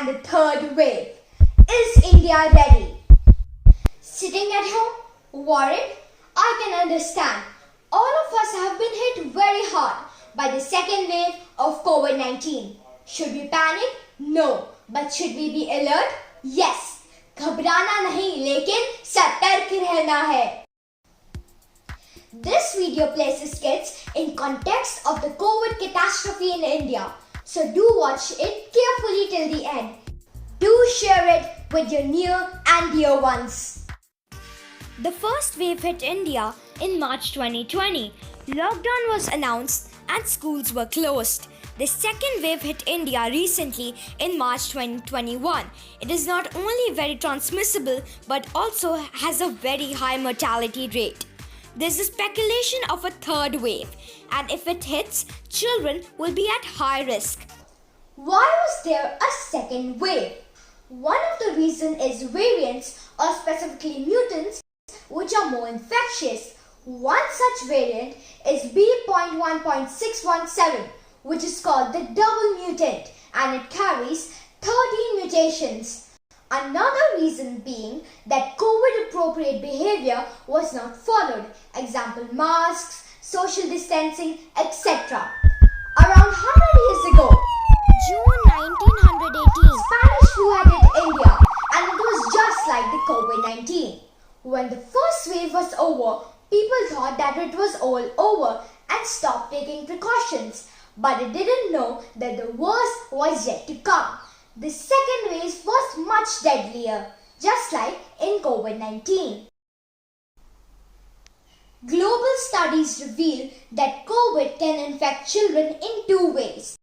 and the third wave. Is India ready? Sitting at home, worried? I can understand. All of us have been hit very hard by the second wave of COVID-19. Should we panic? No. But should we be alert? Yes. घबराना नहीं, लेकिन सतर्क रहना है. This video places kids in context of the COVID catastrophe in India. So do watch it carefully till the end. Do share it with your near and dear ones. The first wave hit India in March 2020. Lockdown was announced and schools were closed. The second wave hit India recently in March 2021. It is not only very transmissible but also has a very high mortality rate. There's a speculation of a third wave, and if it hits, children will be at high risk. Why was there a second wave? One of the reasons is variants, or specifically mutants, which are more infectious. One such variant is B.1.617, which is called the double mutant, and it carries 13 mutations. Another reason being that COVID-appropriate behavior was not followed. Example, masks, social distancing, etc. Around 100 years ago, June 1918, Spanish flu had hit India, and it was just like the COVID-19. When the first wave was over, people thought that it was all over and stopped taking precautions. But they didn't know that the worst was yet to come. The second wave was much deadlier, just like in COVID-19. Global studies reveal that COVID can infect children in two ways,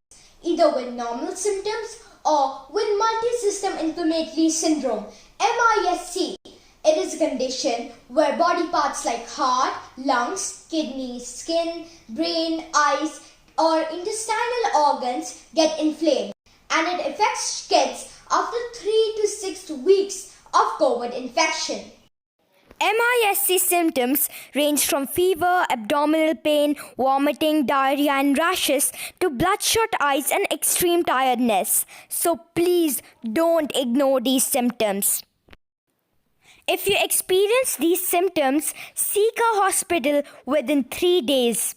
either with normal symptoms or with multi-system inflammatory syndrome, MIS-C. It is a condition where body parts like heart, lungs, kidneys, skin, brain, eyes, or intestinal organs get inflamed, and it affects kids after 3 to 6 weeks of COVID infection. MIS-C symptoms range from fever, abdominal pain, vomiting, diarrhea and rashes to bloodshot eyes and extreme tiredness. So please don't ignore these symptoms. If you experience these symptoms, seek a hospital within 3 days.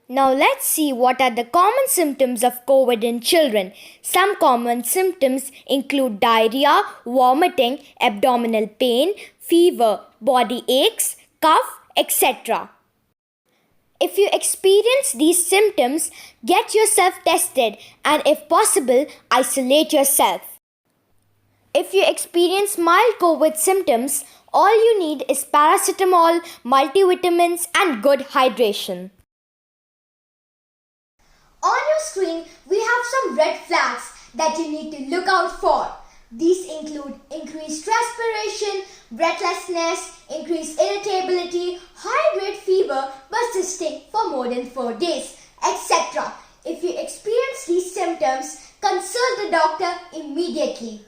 Now let's see what are the common symptoms of COVID in children. Some common symptoms include diarrhea, vomiting, abdominal pain, fever, body aches, cough, etc. If you experience these symptoms, get yourself tested and if possible, isolate yourself. If you experience mild COVID symptoms, all you need is paracetamol, multivitamins and good hydration. On your screen, we have some red flags that you need to look out for. These include increased respiration, breathlessness, increased irritability, high-grade fever persisting for more than 4 days, etc. If you experience these symptoms, consult the doctor immediately.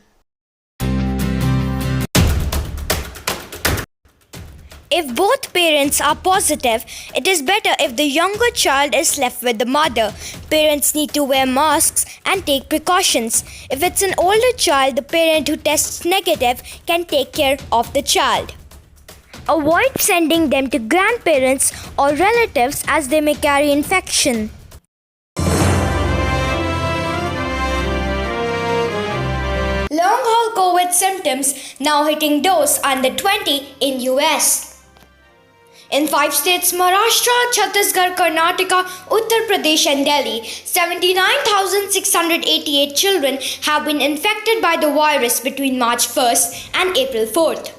If both parents are positive, it is better if the younger child is left with the mother. Parents need to wear masks and take precautions. If it's an older child, the parent who tests negative can take care of the child. Avoid sending them to grandparents or relatives as they may carry infection. Long-haul COVID symptoms now hitting those under 20 in US. In 5 states, Maharashtra, Chhattisgarh, Karnataka, Uttar Pradesh and Delhi, 79,688 children have been infected by the virus between March 1st and April 4th.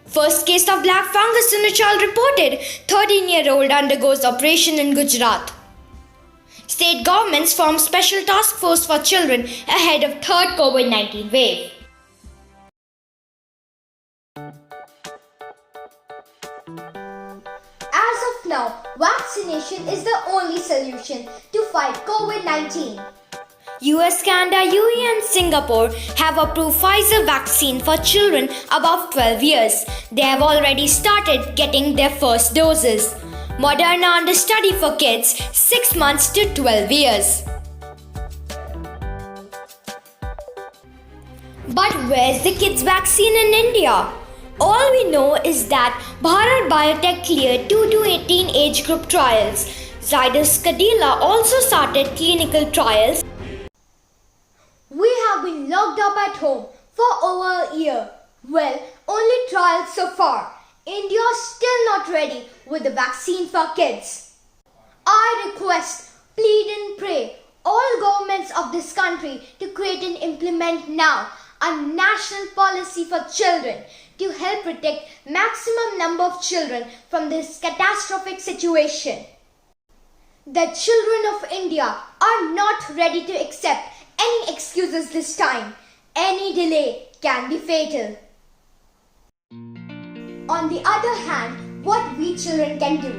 First case of black fungus in a child reported. 13-year-old undergoes operation in Gujarat. State governments form special task force for children ahead of third COVID-19 wave. As of now, vaccination is the only solution to fight COVID-19. US, Canada, UAE and Singapore have approved Pfizer vaccine for children above 12 years. They have already started getting their first doses. Moderna under study for kids 6 months to 12 years. But where's the kids' vaccine in India? All we know is that Bharat Biotech cleared 2 to 18 age group trials. Zydus Cadila also started clinical trials. We have been locked up at home for over a year. Well, only trials so far. India is still not ready with the vaccine for kids. I request, plead and pray all governments of this country to create and implement now a national policy for children to help protect maximum number of children from this catastrophic situation. The children of India are not ready to accept any excuses this time. Any delay can be fatal. On the other hand, what we children can do?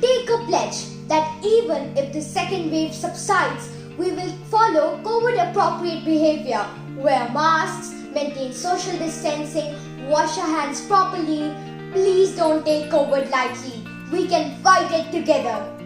Take a pledge that even if the second wave subsides, we will follow COVID-appropriate behavior, wear masks, maintain social distancing, wash our hands properly. Please don't take COVID lightly. We can fight it together.